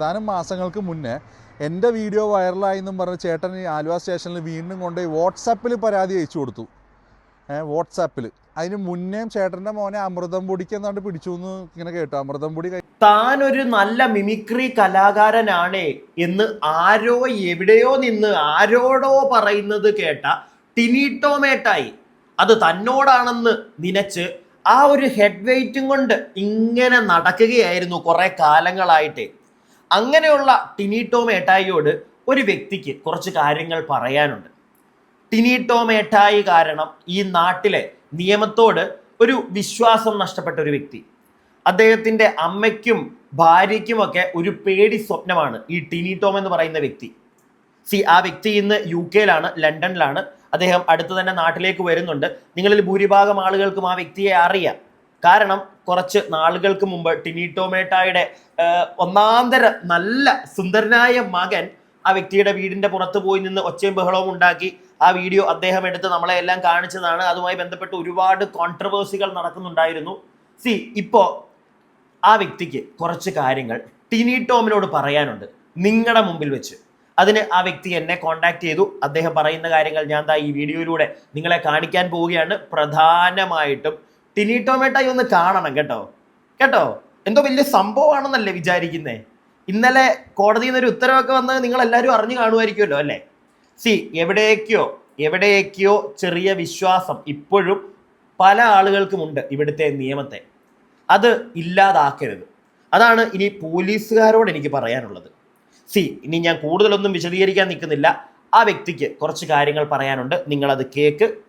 ഏതാനും മാസങ്ങൾക്ക് മുന്നേ എൻ്റെ വീഡിയോ വൈറലായി എന്നും പറഞ്ഞ് ചേട്ടൻ ഈ ആലുവ സ്റ്റേഷനിൽ വീണ്ടും കൊണ്ടുപോയി വാട്സാപ്പിൽ പരാതി അയച്ചു കൊടുത്തു. വാട്സാപ്പിൽ. അതിന് മുന്നേ ചേട്ടൻ്റെ മോനെ അമൃതം പൊടിക്ക് എന്നാണ്ട് പിടിച്ചു എന്ന് ഇങ്ങനെ കേട്ടു. അമൃതം പൊടി താനൊരു നല്ല മിമിക്രി കലാകാരനാണ് എന്ന് ആരോ എവിടെയോ നിന്ന് ആരോടോ പറയുന്നത് കേട്ട ടിനിട്ടോമേട്ടായി അത് തന്നോടാണെന്ന് നനച്ച് ആ ഒരു ഹെഡ് വെയിറ്റും കൊണ്ട് ഇങ്ങനെ നടക്കുകയായിരുന്നു കുറെ കാലങ്ങളായിട്ട്. അങ്ങനെയുള്ള ടിനിട്ടോമേട്ടായിയോട് ഒരു വ്യക്തിക്ക് കുറച്ച് കാര്യങ്ങൾ പറയാനുണ്ട്. ടിനിട്ടോമേട്ടായി കാരണം ഈ നാട്ടിലെ നിയമത്തോട് ഒരു വിശ്വാസം നഷ്ടപ്പെട്ട ഒരു വ്യക്തി. അദ്ദേഹത്തിൻ്റെ അമ്മയ്ക്കും ഭാര്യയ്ക്കുമൊക്കെ ഒരു പേടി സ്വപ്നമാണ് ഈ ടിനിടോം എന്ന് പറയുന്ന വ്യക്തി. ആ വ്യക്തി ഇന്ന് UK-ലാണ്, ലണ്ടനിലാണ്. അദ്ദേഹം അടുത്ത് തന്നെ നാട്ടിലേക്ക് വരുന്നുണ്ട്. നിങ്ങളിൽ ഭൂരിഭാഗം ആളുകൾക്കും ആ വ്യക്തിയെ അറിയാം. കാരണം കുറച്ച് നാളുകൾക്ക് മുമ്പ് ടിനിട്ടോമേട്ടായുടെ ഒന്നാന്തര നല്ല സുന്ദരനായ മകൻ ആ വ്യക്തിയുടെ വീടിന്റെ പുറത്ത് പോയി നിന്ന് ഒച്ചയും ബഹളവും ഉണ്ടാക്കി. ആ വീഡിയോ അദ്ദേഹം എടുത്ത് നമ്മളെ എല്ലാം കാണിച്ചതാണ്. അതുമായി ബന്ധപ്പെട്ട് ഒരുപാട് കോൺട്രവേഴ്സികൾ നടക്കുന്നുണ്ടായിരുന്നു. ഇപ്പോൾ ആ വ്യക്തിക്ക് കുറച്ച് കാര്യങ്ങൾ ടിനിടോമിനോട് പറയാനുണ്ട് നിങ്ങളുടെ മുമ്പിൽ വെച്ച്. അതിന് ആ വ്യക്തി എന്നെ കോണ്ടാക്ട് ചെയ്തു. അദ്ദേഹം പറയുന്ന കാര്യങ്ങൾ ഞാൻ ഈ വീഡിയോയിലൂടെ നിങ്ങളെ കാണിക്കാൻ പോവുകയാണ്. പ്രധാനമായിട്ടും ടിനിട്ടോമേട്ടായി ഒന്ന് കാണണം കേട്ടോ. എന്തോ വലിയ സംഭവമാണെന്നല്ലേ വിചാരിക്കുന്നേ. ഇന്നലെ കോടതിയിൽ നിന്നൊരു ഉത്തരവൊക്കെ വന്ന് നിങ്ങൾ എല്ലാവരും അറിഞ്ഞു കാണുമായിരിക്കുമല്ലോ അല്ലേ. എവിടേക്കോ ചെറിയ വിശ്വാസം ഇപ്പോഴും പല ആളുകൾക്കുമുണ്ട് ഇവിടുത്തെ നിയമത്തെ. അത് ഇല്ലാതാക്കരുത്. അതാണ് ഇനി പോലീസുകാരോട് എനിക്ക് പറയാനുള്ളത്. ഇനി ഞാൻ കൂടുതലൊന്നും വിശദീകരിക്കാൻ നിൽക്കുന്നില്ല. ആ വ്യക്തിക്ക് കുറച്ച് കാര്യങ്ങൾ പറയാനുണ്ട്. നിങ്ങളത്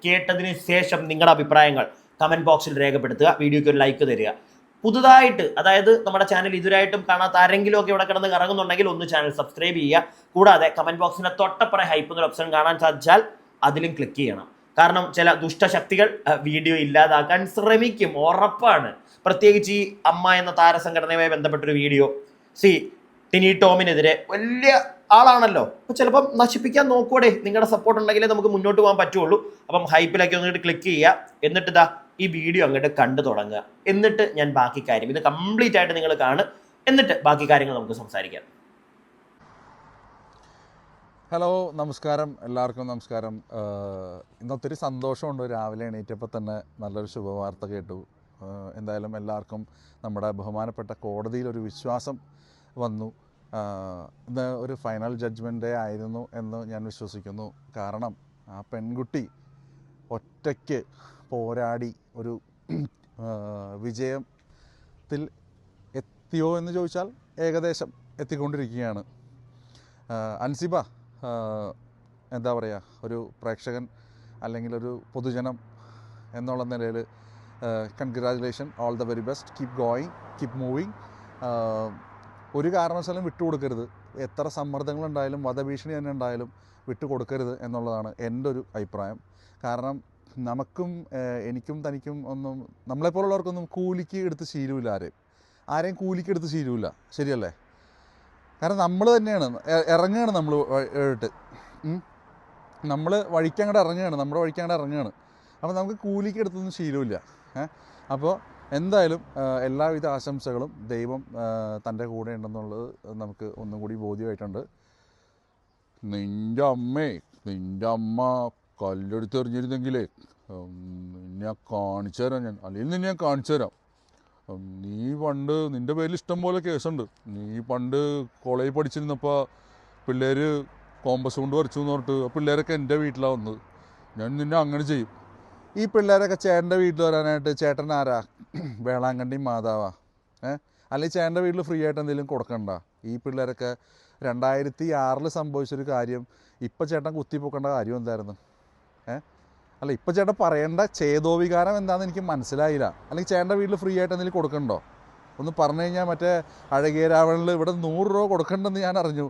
കേട്ടതിന് ശേഷം നിങ്ങളുടെ അഭിപ്രായങ്ങൾ കമൻറ്റ് ബോക്സിൽ രേഖപ്പെടുത്തുക. വീഡിയോയ്ക്ക് ഒരു ലൈക്ക് തരിക. പുതുതായിട്ട്, അതായത് നമ്മുടെ ചാനൽ ഇതുവരായിട്ടും കാണാത്ത ആരെങ്കിലും ഒക്കെ ഇവിടെ കിടന്ന് കറങ്ങുന്നുണ്ടെങ്കിൽ ഒന്ന് ചാനൽ സബ്സ്ക്രൈബ് ചെയ്യുക. കൂടാതെ കമൻറ്റ് ബോക്സിൻ്റെ തൊട്ടപ്പുറം ഹൈപ്പ് എന്നൊരു ഓപ്ഷൻ കാണാൻ സാധിച്ചാൽ അതിലും ക്ലിക്ക് ചെയ്യണം. കാരണം ചില ദുഷ്ടശക്തികൾ വീഡിയോ ഇല്ലാതാക്കാൻ ശ്രമിക്കും, ഉറപ്പാണ്. പ്രത്യേകിച്ച് ഈ അമ്മ എന്ന താരസംഘടനയുമായി ബന്ധപ്പെട്ടൊരു വീഡിയോ. ടിനിടോമിനെതിരെ വലിയ ആളാണല്ലോ, അപ്പോൾ ചിലപ്പം നശിപ്പിക്കാൻ നോക്കൂടെ. നിങ്ങളുടെ സപ്പോർട്ട് ഉണ്ടെങ്കിലേ നമുക്ക് മുന്നോട്ട് പോകാൻ പറ്റുള്ളൂ. അപ്പം ഹൈപ്പിലേക്ക് വന്നിട്ട് ക്ലിക്ക് ചെയ്യുക. എന്നിട്ട് ഈ വീഡിയോ അങ്ങോട്ട് കണ്ടു തുടങ്ങുക. എന്നിട്ട് ഞാൻ ബാക്കി കാര്യം ഇത് കംപ്ലീറ്റ് ആയിട്ട് നിങ്ങൾ കാണുക. എന്നിട്ട് ബാക്കി കാര്യങ്ങൾ നമുക്ക് സംസാരിക്കാം. ഹലോ, നമസ്കാരം. എല്ലാവർക്കും നമസ്കാരം. ഇന്നൊത്തിരി സന്തോഷമുണ്ട്. രാവിലെ എണീറ്റപ്പോൾ തന്നെ നല്ലൊരു ശുഭവാർത്ത കേട്ടു. എന്തായാലും എല്ലാവർക്കും നമ്മുടെ ബഹുമാനപ്പെട്ട കോടതിയിലൊരു വിശ്വാസം വന്നു. ഇന്ന് ഒരു ഫൈനൽ ജഡ്ജ്മെൻ്റ് ഡേ ആയിരുന്നു എന്ന് ഞാൻ വിശ്വസിക്കുന്നു. കാരണം ആ പെൺകുട്ടി ഒറ്റയ്ക്ക് പോരാടി ഒരു വിജയത്തിൽ എത്തിയോ എന്ന് ചോദിച്ചാൽ ഏകദേശം എത്തിക്കൊണ്ടിരിക്കുകയാണ്. അൻസിബ, എന്താ പറയുക, ഒരു പ്രേക്ഷകൻ അല്ലെങ്കിൽ ഒരു പൊതുജനം എന്നുള്ള നിലയിൽ congratulation, all the very best, keep going, keep moving. ഒരു കാരണവശാലും വിട്ടുകൊടുക്കരുത്. എത്ര സമ്മർദ്ദങ്ങളുണ്ടായാലും വധഭീഷണി തന്നെ ഉണ്ടായാലും വിട്ടുകൊടുക്കരുത് എന്നുള്ളതാണ് എൻ്റെ ഒരു അഭിപ്രായം. കാരണം എനിക്കും തനിക്കും ഒന്നും, നമ്മളെപ്പോലുള്ളവർക്കൊന്നും കൂലിക്ക് എടുത്ത് ശീലമില്ല. ആരെയും കൂലിക്ക് എടുത്ത് ശീലമില്ല, ശരിയല്ലേ? കാരണം നമ്മൾ തന്നെയാണ് ഇറങ്ങുകയാണ്, നമ്മൾ വഴിക്കങ്ങോട്ട് ഇറങ്ങുകയാണ്, നമ്മുടെ വഴിക്കങ്ങോട്ട് ഇറങ്ങുകയാണ്. അപ്പോൾ നമുക്ക് കൂലിക്ക് എടുത്തൊന്നും ശീലമില്ല. അപ്പോൾ എന്തായാലും എല്ലാവിധ ആശംസകളും. ദൈവം തൻ്റെ കൂടെ ഉണ്ടെന്നുള്ളത് നമുക്ക് ഒന്നും കൂടി ബോധ്യമായിട്ടുണ്ട്. നിൻ്റെ അമ്മ കല്ലെടുത്ത് എറിഞ്ഞിരുന്നെങ്കിലേ നിന്നെ കാണിച്ചു തരാം ഞാൻ, അല്ലെങ്കിൽ നിന്നെ ഞാൻ കാണിച്ചു തരാം. നീ പണ്ട്, നിൻ്റെ പേരിൽ ഇഷ്ടം പോലെ കേസുണ്ട്. നീ പണ്ട് കോളേജിൽ പഠിച്ചിരുന്നപ്പോൾ പിള്ളേർ കോമ്പസ് കൊണ്ട് വരച്ചു എന്ന് പറഞ്ഞിട്ട് ആ പിള്ളേരൊക്കെ എൻ്റെ വീട്ടിലാണ് വന്നത്. ഞാൻ നിന്നെ അങ്ങനെ ചെയ്യും. ഈ പിള്ളേരൊക്കെ ചേട്ടൻ്റെ വീട്ടിൽ വരാനായിട്ട് ചേട്ടൻ ആരാ? വേളാങ്കണ്ണി മാതാവാ? അല്ലെങ്കിൽ ചേട്ടൻ്റെ വീട്ടിൽ ഫ്രീ ആയിട്ട് എന്തെങ്കിലും കൊടുക്കണ്ട? ഈ പിള്ളേരൊക്കെ 2006 സംഭവിച്ചൊരു കാര്യം ഇപ്പം ചേട്ടൻ കുത്തിപ്പൊക്കേണ്ട കാര്യം എന്തായിരുന്നു? അല്ല, ഇപ്പം ചേട്ടൻ പറയേണ്ട ചേതോവികാരം എന്താണെന്ന് എനിക്ക് മനസ്സിലായില്ല. അല്ലെങ്കിൽ ചേട്ടൻ്റെ വീട്ടിൽ ഫ്രീ ആയിട്ട് എന്തെങ്കിലും കൊടുക്കണ്ടോ? ഒന്ന് പറഞ്ഞു കഴിഞ്ഞാൽ മറ്റേ അഴകിയ രാവണിൽ ഇവിടെ 100 രൂപ കൊടുക്കണ്ടെന്ന് ഞാൻ അറിഞ്ഞു.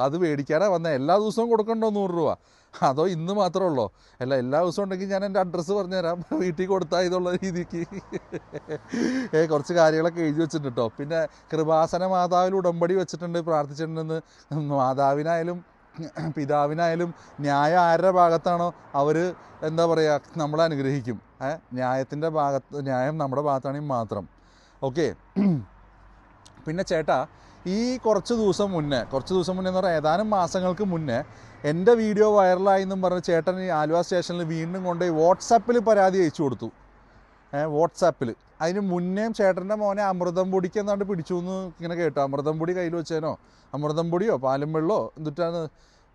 അത് മേടിക്കാനാണ് വന്നത്. എല്ലാ ദിവസവും കൊടുക്കണ്ടോ 100 രൂപ? അതോ ഇന്ന് മാത്രമേ ഉള്ളൂ? എല്ലാ ദിവസവും ഉണ്ടെങ്കിൽ ഞാൻ എൻ്റെ അഡ്രസ്സ് പറഞ്ഞുതരാം, വീട്ടിൽ കൊടുത്താൽ ഇതുള്ള രീതിക്ക്. കുറച്ച് കാര്യങ്ങളൊക്കെ എഴുതി വെച്ചിട്ടുണ്ട് കേട്ടോ. പിന്നെ കൃപാസന മാതാവിൽ ഉടമ്പടി വെച്ചിട്ടുണ്ട്, പ്രാർത്ഥിച്ചിട്ടുണ്ടെന്ന്. മാതാവിനായാലും പിതാവിനായാലും ന്യായം ആരുടെ ഭാഗത്താണോ അവർ എന്താ പറയുക, നമ്മളെ അനുഗ്രഹിക്കും. ന്യായം നമ്മുടെ ഭാഗത്താണെങ്കിൽ മാത്രം. ഓക്കെ. പിന്നെ ചേട്ടാ, ഈ കുറച്ച് ദിവസം മുന്നേ എന്ന് പറഞ്ഞാൽ ഏതാനും മാസങ്ങൾക്ക് മുന്നേ എൻ്റെ വീഡിയോ വൈറലായി എന്നും പറഞ്ഞ് ചേട്ടൻ ഈ ആലുവ സ്റ്റേഷനിൽ വീണ്ടും കൊണ്ടുപോയി വാട്സാപ്പിൽ പരാതി അയച്ചു കൊടുത്തു. വാട്സാപ്പിൽ. അതിന് മുന്നേയും ചേട്ടൻ്റെ മോനെ അമൃതം പൊടിക്ക് എന്നാണ്ട് പിടിച്ചു എന്ന് ഇങ്ങനെ കേട്ടു. അമൃതം പൊടി കയ്യിൽ വെച്ചേനോ, അമൃതം പൊടിയോ പാലും വെള്ളമോ എന്നിട്ടാണ്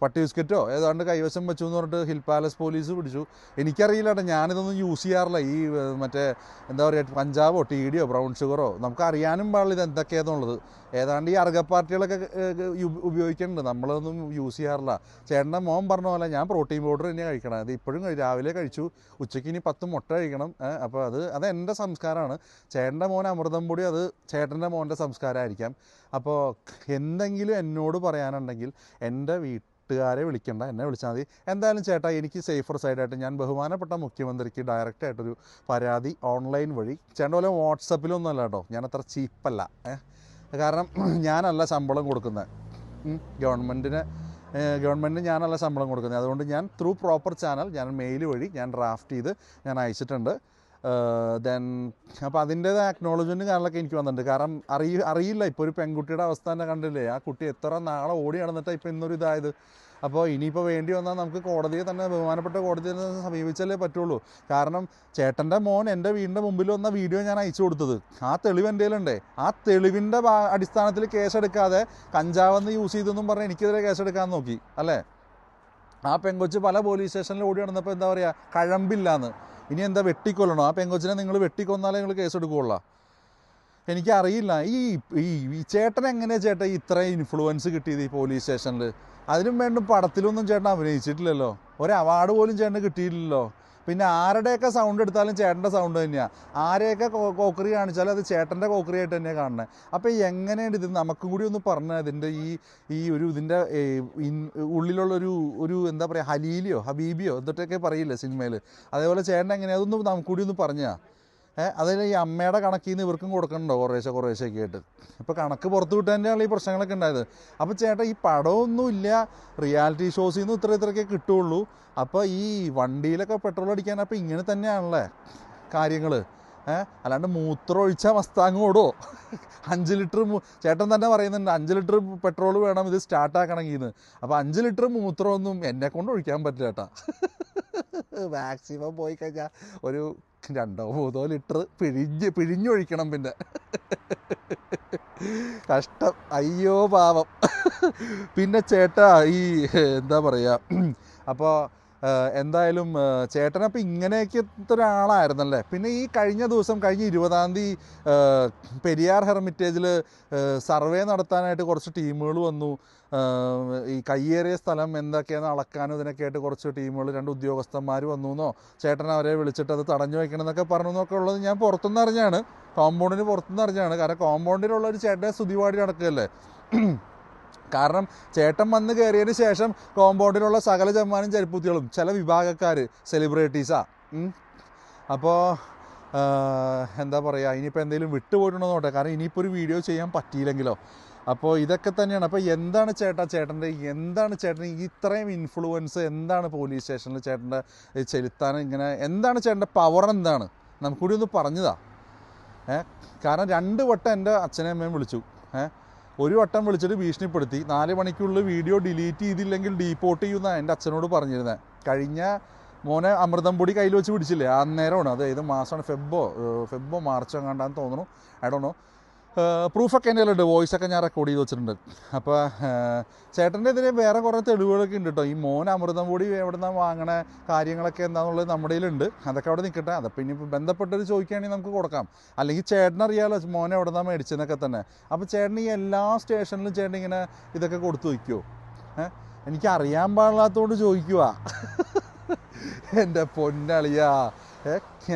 പട്ടി ബിസ്ക്കറ്റോ ഏതാണ്ട് കൈവശം വെച്ചു എന്ന് പറഞ്ഞിട്ട് ഹിൽ പാലസ് പോലീസ് പിടിച്ചു. എനിക്കറിയില്ല കേട്ടോ, ഞാനിതൊന്നും യൂസ് ചെയ്യാറില്ല. ഈ മറ്റേ എന്താ പറയുക, പഞ്ചാബോ ടി ഡിയോ ബ്രൗൺ ഷുഗറോ നമുക്ക് അറിയാനും പാടില്ല ഇത് എന്തൊക്കെയാണെന്നുള്ളത്. ഏതാണ്ട് ഈ അർഗ പാർട്ടികളൊക്കെ ഉപയോഗിക്കുന്നുണ്ട്, നമ്മളൊന്നും യൂസ് ചെയ്യാറില്ല. ചേട്ടൻ്റെ മോൻ പറഞ്ഞ പോലെ ഞാൻ പ്രോട്ടീൻ പൗഡർ തന്നെയാണ് കഴിക്കണം. അത് ഇപ്പോഴും രാവിലെ കഴിച്ചു, ഉച്ചയ്ക്ക് ഇനി 10 മുട്ട കഴിക്കണം. അപ്പോൾ അത് എൻ്റെ സംസ്കാരമാണ്. ചേട്ടൻ്റെ മോൻ അമൃതം പൊടി അത് ചേട്ടൻ്റെ മോൻ്റെ സംസ്കാരമായിരിക്കാം. അപ്പോൾ എന്തെങ്കിലും എന്നോട് പറയാനുണ്ടെങ്കിൽ എൻ്റെ വീട്ടുകാരെ വിളിക്കണ്ട, എന്നെ വിളിച്ചാൽ മതി. എന്തായാലും ചേട്ടാ, എനിക്ക് സേഫർ സൈഡായിട്ട് ഞാൻ ബഹുമാനപ്പെട്ട മുഖ്യമന്ത്രിക്ക് ഡയറക്റ്റായിട്ടൊരു പരാതി ഓൺലൈൻ വഴി, ചേട്ടൻ പോലെ വാട്സപ്പിലൊന്നും അല്ല കേട്ടോ, ഞാൻ അത്ര ചീപ്പല്ല. കാരണം ഞാനല്ല ശമ്പളം കൊടുക്കുന്നത്, ഗവൺമെൻറ്റിന് ഞാനല്ല ശമ്പളം കൊടുക്കുന്നത്. അതുകൊണ്ട് ഞാൻ ത്രൂ പ്രോപ്പർ ചാനൽ ഞാൻ മെയിൽ വഴി ഞാൻ ഡ്രാഫ്റ്റ് ചെയ്ത് ഞാൻ അയച്ചിട്ടുണ്ട്. ദെൻ അപ്പോൾ അതിൻ്റേതായ അക്നോളജ്മെൻറ്റും കാര്യങ്ങളൊക്കെ എനിക്ക് വന്നിട്ടുണ്ട്. കാരണം അറിയില്ല, ഇപ്പോൾ ഒരു പെൺകുട്ടിയുടെ അവസ്ഥ തന്നെ കണ്ടില്ലേ, ആ കുട്ടി എത്ര നാളെ ഓടി നടന്നിട്ടാണ് ഇപ്പോൾ ഇന്നൊരു ഇതായത്. അപ്പോൾ ഇനിയിപ്പോൾ വേണ്ടി വന്നാൽ നമുക്ക് കോടതിയെ തന്നെ, ബഹുമാനപ്പെട്ട കോടതിയെ തന്നെ സമീപിച്ചാലേ പറ്റുള്ളൂ. കാരണം ചേട്ടൻ്റെ മോൻ എൻ്റെ വീടിൻ്റെ മുമ്പിൽ വന്ന വീഡിയോ ഞാൻ അയച്ചു കൊടുത്തത്, ആ തെളിവ് എൻ്റെ കയ്യിലുണ്ട്. ആ തെളിവിൻ്റെ അടിസ്ഥാനത്തിൽ കേസെടുക്കാതെ കഞ്ചാവെന്ന് യൂസ് ചെയ്തെന്നും പറഞ്ഞാൽ എനിക്കെതിരെ കേസെടുക്കാൻ നോക്കി അല്ലേ. ആ പെങ്കൊച്ച് പല പോലീസ് സ്റ്റേഷനിൽ ഓടി നടന്നപ്പോൾ എന്താ പറയുക, കഴമ്പില്ലാന്ന്. ഇനി എന്താ വെട്ടിക്കൊല്ലണോ? ആ പെങ്കൊച്ചിനെ നിങ്ങൾ വെട്ടിക്കൊന്നാലേ നിങ്ങൾ കേസെടുക്കുകയുള്ളൂ. എനിക്കറിയില്ല ഈ ചേട്ടൻ എങ്ങനെയാണ് ചേട്ടാ ഇത്രയും ഇൻഫ്ലുവൻസ് കിട്ടിയത് ഈ പോലീസ് സ്റ്റേഷനിൽ? അതിനും വേണ്ടും പടത്തിലൊന്നും ചേട്ടൻ അഭിനയിച്ചിട്ടില്ലല്ലോ, ഒരു അവാർഡ് പോലും ചേട്ടന് കിട്ടിയില്ലല്ലോ. പിന്നെ ആരുടെയൊക്കെ സൗണ്ട് എടുത്താലും ചേട്ടൻ്റെ സൗണ്ട് തന്നെയാണ്. ആരെയൊക്കെ കോക്കറി കാണിച്ചാലും അത് ചേട്ടൻ്റെ കോക്കറി ആയിട്ട് തന്നെയാണ് കാണുന്നത്. അപ്പോൾ എങ്ങനെയാണ് ഇത് നമുക്കും കൂടി ഒന്ന് പറഞ്ഞത്, ഇതിൻ്റെ ഇതിൻ്റെ ഉള്ളിലുള്ളൊരു എന്താ പറയുക, ഹലീലിയോ ഹബീബിയോ എന്നിട്ടൊക്കെ പറയില്ലേ സിനിമയിൽ, അതേപോലെ ചേട്ടൻ എങ്ങനെയാണ് അതൊന്നും നമുക്ക് കൂടി ഒന്ന് പറഞ്ഞാൽ. അതിൽ ഈ അമ്മയുടെ കണക്കിൽ നിന്ന് ഇവർക്കും കൊടുക്കണുണ്ടോ കുറേശ്ശൊക്കെ ആയിട്ട്? ഇപ്പോൾ കണക്ക് പുറത്ത് വിട്ട് തന്നെയാണ് ഈ പ്രശ്നങ്ങളൊക്കെ ഉണ്ടായത്. അപ്പോൾ ചേട്ടാ, ഈ പടമൊന്നുമില്ല, റിയാലിറ്റി ഷോസിൽ നിന്ന് ഇത്രയൊക്കെ കിട്ടുള്ളൂ. അപ്പോൾ ഈ വണ്ടിയിലൊക്കെ പെട്രോൾ അടിക്കാൻ അപ്പോൾ ഇങ്ങനെ തന്നെയാണല്ലേ കാര്യങ്ങൾ. അല്ലാണ്ട് മൂത്രം ഒഴിച്ചാൽ മസ്താങ് ഓടോ? 5 ലിറ്റർ ചേട്ടൻ തന്നെ പറയുന്നുണ്ട്, 5 ലിറ്റർ പെട്രോൾ വേണം ഇത് സ്റ്റാർട്ടാക്കണമെങ്കിൽ എന്ന്. അപ്പോൾ 5 ലിറ്റർ മൂത്രമൊന്നും എന്നെ കൊണ്ട് ഒഴിക്കാൻ പറ്റില്ല ചേട്ടാ. മാക്സിമം പോയി കഴിഞ്ഞാൽ ഒരു 2-3 ലിറ്റർ പിഴിഞ്ഞൊഴിക്കണം. പിന്നെ കഷ്ടം, അയ്യോ പാവം. പിന്നെ ചേട്ടാ, ഈ എന്താ പറയുക, അപ്പോൾ എന്തായാലും ചേട്ടനപ്പോൾ ഇങ്ങനെയൊക്കെ ഒരാളായിരുന്നല്ലേ. പിന്നെ ഈ കഴിഞ്ഞ 20-ാം തീയതി പെരിയാർ ഹെർമിറ്റേജിൽ സർവേ നടത്താനായിട്ട് കുറച്ച് ടീമുകൾ വന്നു. ഈ കയ്യേറിയ സ്ഥലം എന്തൊക്കെയാണ് അളക്കാനും ഇതിനൊക്കെ ആയിട്ട് കുറച്ച് ടീമുകൾ, 2 ഉദ്യോഗസ്ഥന്മാർ വന്നു ചേട്ടൻ അവരെ വിളിച്ചിട്ട് അത് തടഞ്ഞു വയ്ക്കണം എന്നൊക്കെ പറഞ്ഞു എന്നൊക്കെ ഉള്ളത് ഞാൻ പുറത്തുനിന്ന് അറിഞ്ഞാണ്, കോമ്പൗണ്ടിന് പുറത്തുനിന്ന് അറിഞ്ഞാണ്. കാരണം കോമ്പൗണ്ടിലുള്ള ഒരു ചേട്ടനെ സ്തുതിപാടി നടക്കുകയല്ലേ. കാരണം ചേട്ടൻ വന്ന് കയറിയതിന് ശേഷം കോമ്പൗണ്ടിലുള്ള സകല ജമ്മാനും ചരിപ്പുത്തികളും ചില വിഭാഗക്കാർ സെലിബ്രിറ്റീസാണ്. അപ്പോൾ എന്താ പറയുക, ഇനിയിപ്പോൾ എന്തെങ്കിലും വിട്ടുപോയിട്ടുണ്ടോ നോട്ടെ, കാരണം ഇനിയിപ്പോൾ ഒരു വീഡിയോ ചെയ്യാൻ പറ്റിയില്ലെങ്കിലോ. അപ്പോൾ ഇതൊക്കെ തന്നെയാണ്. അപ്പോൾ എന്താണ് ചേട്ടൻ ഇത്രയും ഇൻഫ്ലുവൻസ് എന്താണ് പോലീസ് സ്റ്റേഷനിൽ ചേട്ടൻ്റെ ചെലുത്താൻ, ഇങ്ങനെ എന്താണ് ചേട്ടൻ്റെ പവർ, എന്താണ് നമുക്കൂടി ഒന്ന് പറഞ്ഞതാ. കാരണം 2 വട്ടം എൻ്റെ അച്ഛനെയും അമ്മയും വിളിച്ചു. ഒരു വട്ടം വിളിച്ചിട്ട് ഭീഷണിപ്പെടുത്തി, 4 മണിക്കുള്ളിൽ വീഡിയോ ഡിലീറ്റ് ചെയ്തില്ലെങ്കിൽ ഡീപ്പോർട്ട് ചെയ്യുമെന്നാണ് എൻ്റെ അച്ഛനോട് പറഞ്ഞിരുന്നത്. കഴിഞ്ഞ മോനെ അമൃതം പൊടി കയ്യിൽ വെച്ച് പിടിച്ചില്ലേ, അന്നേരമാണ്. അത് ഏത് മാസമാണ്, ഫെബ്രോ മാർച്ചോ എങ്ങാണ്ടാന്ന് തോന്നുന്നു, ഐ ഡോണ്ട് നോ. പ്രൂഫൊക്കെ എൻ്റെ കയ്യിലുണ്ട്, വോയിസൊക്കെ ഞാൻ റെക്കോർഡ് ചെയ്ത് വെച്ചിട്ടുണ്ട്. അപ്പോൾ ചേട്ടൻ്റെ എതിരെ വേറെ കുറേ തെളിവുകളൊക്കെ ഉണ്ട് കേട്ടോ. ഈ മോൻ അമൃതം പൊടി എവിടെ നിന്നാണ് വാങ്ങണ കാര്യങ്ങളൊക്കെ എന്താണെന്നുള്ളത് നമ്മുടെ കയ്യിലുണ്ട്. അതൊക്കെ അവിടെ നിൽക്കട്ടെ. അതപ്പോൾ ഇനി ബന്ധപ്പെട്ടൊരു ചോദിക്കുകയാണെങ്കിൽ നമുക്ക് കൊടുക്കാം. അല്ലെങ്കിൽ ചേട്ടനറിയാമല്ലോ മോനെ എവിടെ നിന്നാണ് മേടിച്ചതെന്നൊക്കെ തന്നെ. അപ്പോൾ ചേട്ടൻ ഈ എല്ലാ സ്റ്റേഷനിലും ചേട്ടൻ ഇങ്ങനെ ഇതൊക്കെ കൊടുത്തു വയ്ക്കുമോ? എനിക്ക് അറിയാൻ പാടില്ലാത്തതുകൊണ്ട് ചോദിക്കുക. എൻ്റെ പൊന്നളിയാ,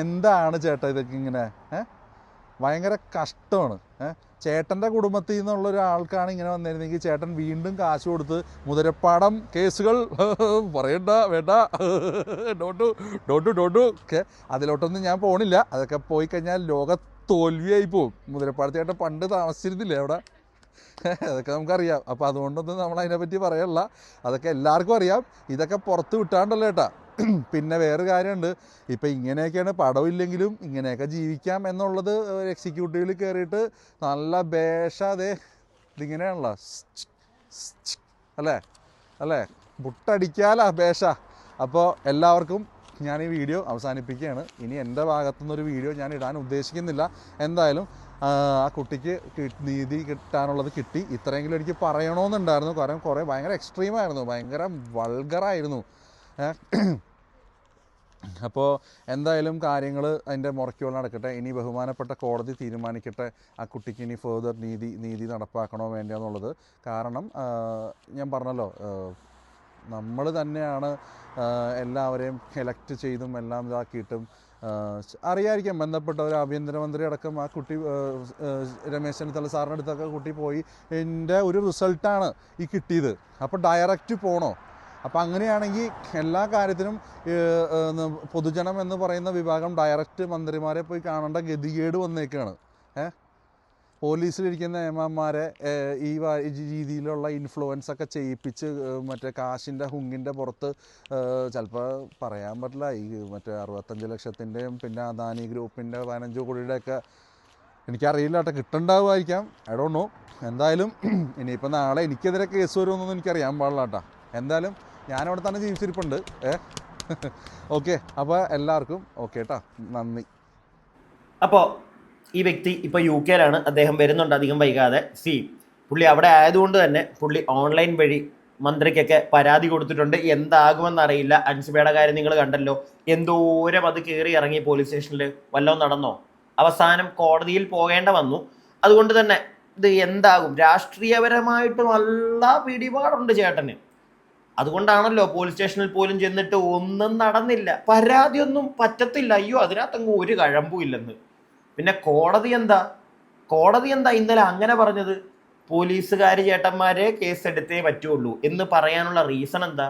എന്താണ് ചേട്ടാ ഇതൊക്കെ ഇങ്ങനെ? ഭയങ്കര കഷ്ടമാണ്. ചേട്ടൻ്റെ കുടുംബത്തിൽ നിന്നുള്ള ഒരാൾക്കാണ് ഇങ്ങനെ വന്നിരുന്നെങ്കിൽ ചേട്ടൻ വീണ്ടും കാശ് കൊടുത്ത് മുതിരപ്പാടം കേസുകൾ പറയണ്ട, വേണ്ട, ഡോണ്ടു അതിലോട്ടൊന്നും ഞാൻ പോണില്ല. അതൊക്കെ പോയി കഴിഞ്ഞാൽ ലോക തോൽവിയായി പോവും. മുതിരപ്പാടത്ത് ചേട്ടൻ പണ്ട് താമസിച്ചിരുന്നില്ലേ അവിടെ, അതൊക്കെ നമുക്കറിയാം. അപ്പോൾ അതുകൊണ്ടൊന്നും നമ്മൾ അതിനെപ്പറ്റി പറയല്ല, അതൊക്കെ എല്ലാവർക്കും അറിയാം. ഇതൊക്കെ പുറത്ത് വിട്ടാണ്ടല്ലോ ചേട്ടാ. പിന്നെ വേറൊരു കാര്യമുണ്ട്, ഇപ്പം ഇങ്ങനെയൊക്കെയാണ്, പടമില്ലെങ്കിലും ഇങ്ങനെയൊക്കെ ജീവിക്കാം എന്നുള്ളത് എക്സിക്യൂട്ടീവിൽ കയറിയിട്ട് നല്ല ബേഷ ഇതിങ്ങനെയാണല്ലോ, അല്ലേ അല്ലേ, മുട്ടടിക്കാല അപേക്ഷ. അപ്പോൾ എല്ലാവർക്കും ഞാൻ ഈ വീഡിയോ അവസാനിപ്പിക്കുകയാണ്. ഇനി എൻ്റെ ഭാഗത്തുനിന്നൊരു വീഡിയോ ഞാൻ ഇടാൻ ഉദ്ദേശിക്കുന്നില്ല. എന്തായാലും ആ കുട്ടിക്ക് നീതി കിട്ടാനുള്ളത് കിട്ടി. ഇത്രയെങ്കിലും എനിക്ക് പറയണമെന്നുണ്ടായിരുന്നു. കാരണം കുറേ ഭയങ്കര എക്സ്ട്രീമായിരുന്നു, ഭയങ്കര വൾഗറായിരുന്നു. അപ്പോൾ എന്തായാലും കാര്യങ്ങൾ അതിൻ്റെ മുറയ്ക്കുള്ള നടക്കട്ടെ. ഇനി ബഹുമാനപ്പെട്ട കോടതി തീരുമാനിക്കട്ടെ ആ കുട്ടിക്ക് ഇനി ഫേർദർ നീതി നടപ്പാക്കണോ വേണ്ടതെന്നുള്ളത്. കാരണം ഞാൻ പറഞ്ഞല്ലോ, നമ്മൾ തന്നെയാണ് എല്ലാവരെയും എലക്ട് ചെയ്തും എല്ലാം ഇതാക്കിയിട്ടും അറിയായിരിക്കാം ബന്ധപ്പെട്ടവർ, ആഭ്യന്തരമന്ത്രി അടക്കം ആ കുട്ടി രമേശ് ചെന്നിത്തല സാറിൻ്റെ അടുത്തൊക്കെ കുട്ടി പോയി എൻ്റെ ഒരു റിസൾട്ടാണ് ഈ കിട്ടിയത്, അപ്പോൾ ഡയറക്റ്റ് പോകണോ? അപ്പോൾ അങ്ങനെയാണെങ്കിൽ എല്ലാ കാര്യത്തിനും പൊതുജനം എന്ന് പറയുന്ന വിഭാഗം ഡയറക്റ്റ് മന്ത്രിമാരെ പോയി കാണേണ്ട ഗതികേട് വന്നേക്കാണ്. പോലീസിലിരിക്കുന്ന എംഎംമാരെ ഈ രീതിയിലുള്ള ഇൻഫ്ലുവൻസ് ഒക്കെ ചെയ്യിപ്പിച്ച് മറ്റേ കാശിൻ്റെ ഹുങ്കിൻ്റെ പുറത്ത് ചിലപ്പോൾ പറയാൻ പറ്റില്ല, ഈ മറ്റേ 65 ലക്ഷത്തിൻ്റെയും പിന്നെ അദാനി ഗ്രൂപ്പിൻ്റെ 15 കോടിയുടെയൊക്കെ എനിക്കറിയില്ല കേട്ടോ, കിട്ടുന്നുണ്ടാവുമായിരിക്കാം, ഐ ഡോണ്ട് നോ. എന്തായാലും ഇനിയിപ്പോൾ നാളെ എനിക്കെതിരെ കേസ് വരുമെന്നൊന്നും എനിക്കറിയാൻ പാടില്ല കേട്ടോ. എന്തായാലും ഞാനവിടെ തന്നെ ജീവിച്ചിരിപ്പുണ്ട്. ഓക്കെ, അപ്പോൾ എല്ലാവർക്കും ഓക്കെ കേട്ടോ, നന്ദി. അപ്പോൾ ഈ വ്യക്തി ഇപ്പോൾ UK-ലാണ്, അദ്ദേഹം വരുന്നുണ്ട് അധികം വൈകാതെ. പുള്ളി അവിടെ ആയതുകൊണ്ട് തന്നെ പുള്ളി ഓൺലൈൻ വഴി മന്ത്രിക്കൊക്കെ പരാതി കൊടുത്തിട്ടുണ്ട്. എന്താകുമെന്നറിയില്ല. അൻസിബയുടെ കാര്യം നിങ്ങൾ കണ്ടല്ലോ, എന്തോരം അത് കയറി ഇറങ്ങി പോലീസ് സ്റ്റേഷനിൽ, വല്ലതും നടന്നോ? അവസാനം കോടതിയിൽ പോകേണ്ട വന്നു. അതുകൊണ്ട് തന്നെ ഇത് എന്താകും, രാഷ്ട്രീയപരമായിട്ട് നല്ല പിടിപാടുണ്ട് ചേട്ടന്. അതുകൊണ്ടാണല്ലോ പോലീസ് സ്റ്റേഷനിൽ പോലും ചെന്നിട്ട് ഒന്നും നടന്നില്ല, പരാതിയൊന്നും പറ്റത്തില്ല. അയ്യോ അതിനകത്തങ്ങ് ഒരു കഴമ്പും ഇല്ലെന്ന്. പിന്നെ കോടതി എന്താ ഇന്നലെ അങ്ങനെ പറഞ്ഞത്? പോലീസുകാർ ചേട്ടന്മാരെ കേസ് എടുത്തേ പറ്റുള്ളൂ എന്ന് പറയാനുള്ള റീസൺ എന്താ?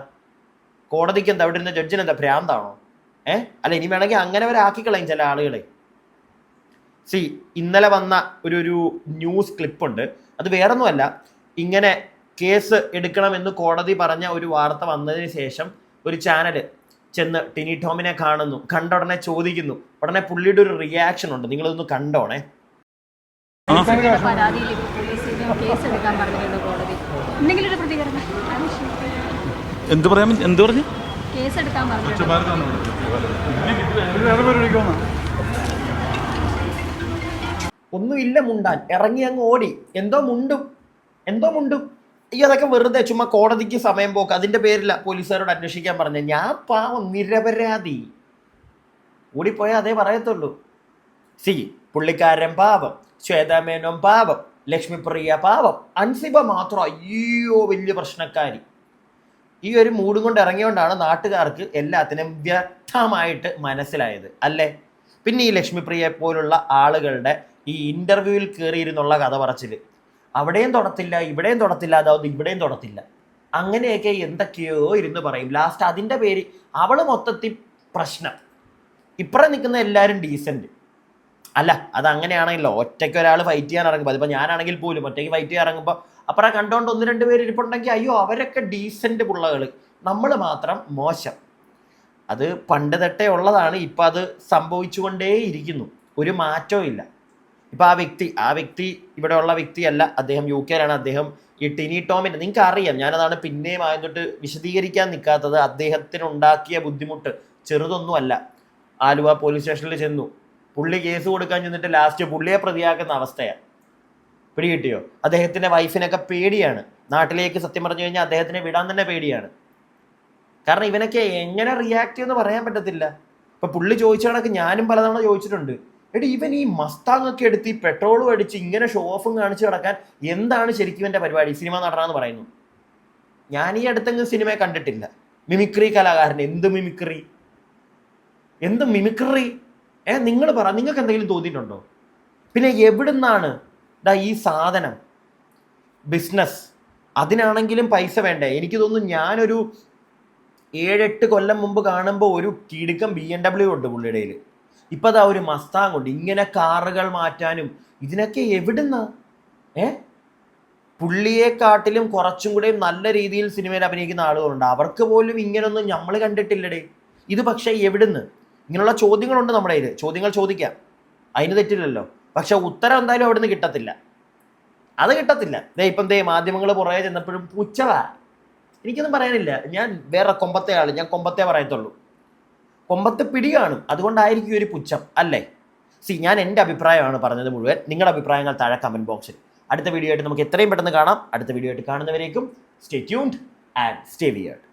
കോടതിക്ക് എന്താ, അവിടെ ഇരുന്ന ജഡ്ജിന് എന്താ ഭ്രാന്താണോ? അല്ല, ഇനി വേണമെങ്കിൽ അങ്ങനെ വരെ ആക്കിക്കളയും ചില ആളുകളെ. ഇന്നലെ വന്ന ഒരു ന്യൂസ് ക്ലിപ്പുണ്ട്. അത് വേറൊന്നുമല്ല, ഇങ്ങനെ കേസ് എടുക്കണമെന്ന് കോടതി പറഞ്ഞ ഒരു വാർത്ത വന്നതിന് ശേഷം ഒരു ചാനൽ ചെന്ന് ടിനി ടോമിനെ കാണുന്നു, കണ്ട ഉടനെ ചോദിക്കുന്നു. ഉടനെ പുള്ളിയുടെ ഒരു റിയാക്ഷൻ ഉണ്ട്, നിങ്ങളതൊന്ന് കണ്ടോണേ. ഒന്നുമില്ല മുണ്ടാൻ, ഇറങ്ങി അങ്ങ് ഓടി. എന്തോ മുണ്ടും. ഈ അതൊക്കെ വെറുതെ ചുമ്മാ കോടതിക്ക് സമയം പോക്ക്. അതിൻ്റെ പേരില്ല പോലീസുകാരോട് അന്വേഷിക്കാൻ പറഞ്ഞ. ഞാൻ പാവം നിരപരാധി, ഓടിപ്പോയാൽ അതേ പറയത്തുള്ളൂ. പുള്ളിക്കാരൻ പാവം, ശ്വേതാമേനോൻ പാവം, ലക്ഷ്മിപ്രിയ പാവം, അൻസിബ മാത്രം അയ്യോ വലിയ പ്രശ്നക്കാരി. ഈ ഒരു മൂടും കൊണ്ട് ഇറങ്ങിയോണ്ടാണ് നാട്ടുകാർക്ക് എല്ലാത്തിനും വ്യക്തമായിട്ട് മനസ്സിലായത് അല്ലേ? പിന്നെ ഈ ലക്ഷ്മിപ്രിയയെ പോലുള്ള ആളുകളുടെ ഈ ഇന്റർവ്യൂവിൽ കയറിയിരുന്നുള്ള കഥ പറച്ചില്, അവിടെയും തൊടത്തില്ല ഇവിടെയും തൊടത്തില്ല, അതായത് ഇവിടെയും തൊടത്തില്ല, അങ്ങനെയൊക്കെ എന്തൊക്കെയോ ഇരുന്ന് പറയും. ലാസ്റ്റ് അതിൻ്റെ പേര് അവള് മൊത്തത്തിൽ പ്രശ്നം. ഇപ്പുറം നിൽക്കുന്ന എല്ലാവരും ഡീസൻറ്റ് അല്ല. അത് അങ്ങനെയാണെങ്കിലോ, ഒറ്റയ്ക്ക് ഒരാൾ ഫൈറ്റ് ചെയ്യാൻ ഇറങ്ങുമ്പോൾ, അതിപ്പോൾ ഞാനാണെങ്കിൽ പോലും ഒറ്റയ്ക്ക് ഫൈറ്റ് ചെയ്യാൻ ഇറങ്ങുമ്പോൾ അപ്പുറം കണ്ടോണ്ട് 1-2 പേര് ഇരിപ്പുണ്ടെങ്കിൽ അയ്യോ അവരൊക്കെ ഡീസൻറ്റ് പിള്ളകൾ, നമ്മൾ മാത്രം മോശം. അത് പണ്ട് തൊട്ടേ ഉള്ളതാണ്. ഇപ്പം അത് സംഭവിച്ചുകൊണ്ടേ ഇരിക്കുന്നു, ഒരു മാറ്റവും ഇല്ല. ഇപ്പം ആ വ്യക്തി ഇവിടെ ഉള്ള വ്യക്തിയല്ല, അദ്ദേഹം UK-ലാണ്. അദ്ദേഹം ഈ ടിനി ടോമിൻ്റെ നിങ്ങൾക്ക് അറിയാം, ഞാനതാണ് പിന്നെയും ആയതൊട്ട് വിശദീകരിക്കാൻ നിൽക്കാത്തത്. അദ്ദേഹത്തിനുണ്ടാക്കിയ ബുദ്ധിമുട്ട് ചെറുതൊന്നുമല്ല. ആലുവ പോലീസ് സ്റ്റേഷനിൽ ചെന്നു, പുള്ളി കേസ് കൊടുക്കാൻ ചെന്നിട്ട് ലാസ്റ്റ് പുള്ളിയെ പ്രതിയാക്കുന്ന അവസ്ഥയാണ്. പിടികിട്ടിയോ? അദ്ദേഹത്തിൻ്റെ വൈഫിനൊക്കെ പേടിയാണ്, നാട്ടിലേക്ക് സത്യം പറഞ്ഞു കഴിഞ്ഞാൽ അദ്ദേഹത്തിനെ വിടാൻ തന്നെ പേടിയാണ്. കാരണം ഇവനൊക്കെ എങ്ങനെ റിയാക്ട് ചെയ്യുമെന്ന് പറയാൻ പറ്റത്തില്ല. ഇപ്പം പുള്ളി ചോദിച്ച കണക്ക് ഞാനും പലതവണ ചോദിച്ചിട്ടുണ്ട്, എടി ഇവൻ ഈ മസ്താങ്ങൊക്കെ എടുത്ത് ഈ പെട്രോളും അടിച്ച് ഇങ്ങനെ ഷോ ഓഫും കാണിച്ച് കിടക്കാൻ എന്താണ് ശരിക്കും എൻ്റെ പരിപാടി? സിനിമ നടനാന്ന് പറയുന്നു. ഞാൻ ഈ അടുത്തെങ്കിലും സിനിമയെ കണ്ടിട്ടില്ല. മിമിക്രി കലാകാരൻ, എന്ത് മിമിക്രി? നിങ്ങൾ പറ, നിങ്ങൾക്ക് എന്തെങ്കിലും തോന്നിയിട്ടുണ്ടോ? പിന്നെ എവിടുന്നാണ് ഈ സാധനം? ബിസിനസ്, അതിനാണെങ്കിലും പൈസ വേണ്ടേ? എനിക്ക് തോന്നുന്നു ഞാനൊരു 7-8 കൊല്ലം മുമ്പ് കാണുമ്പോൾ ഒരു കിടുക്കം BMW ഉണ്ട് പുള്ളിയുടെ കയ്യിൽ. ഇപ്പം അതാ ഒരു മസ്താങ് ഉണ്ട്. ഇങ്ങനെ കാറുകൾ മാറ്റാനും ഇതിനൊക്കെ എവിടുന്നാ? പുള്ളിയെക്കാട്ടിലും കുറച്ചും കൂടെ നല്ല രീതിയിൽ സിനിമയിൽ അഭിനയിക്കുന്ന ആളുകളുണ്ട്, അവർക്ക് പോലും ഇങ്ങനൊന്നും നമ്മൾ കണ്ടിട്ടില്ലടേ. ഇത് പക്ഷേ എവിടുന്ന്? ഇങ്ങനെയുള്ള ചോദ്യങ്ങളുണ്ട് നമ്മുടെ കയ്യിൽ, ചോദ്യങ്ങൾ ചോദിക്കാം, അതിന് തെറ്റില്ലല്ലോ. പക്ഷെ ഉത്തരം എന്തായാലും അവിടുന്ന് കിട്ടത്തില്ല. അത് കിട്ടത്തില്ല. ഇപ്പം മാധ്യമങ്ങൾ പുറകെ ചെന്നപ്പോഴും പുച്ഛവാ. എനിക്കൊന്നും പറയാനില്ല. ഞാൻ വേറെ കൊമ്പത്തെ ആൾ, ഞാൻ കൊമ്പത്തെ പറയത്തുള്ളൂ. കൊമ്പത്തെ പിടി കാണും, അതുകൊണ്ടായിരിക്കും ഒരു പുച്ഛം അല്ലേ? ഞാൻ എൻ്റെ അഭിപ്രായമാണ് പറഞ്ഞത് മുഴുവൻ. നിങ്ങളുടെ അഭിപ്രായങ്ങൾ താഴെ കമൻറ്റ് ബോക്സിൽ. അടുത്ത വീഡിയോ ആയിട്ട് നമുക്ക് എത്രയും പെട്ടെന്ന് കാണാം. അടുത്ത വീഡിയോ ആയിട്ട് കാണുന്നവരേക്കും stay tuned and stay weird.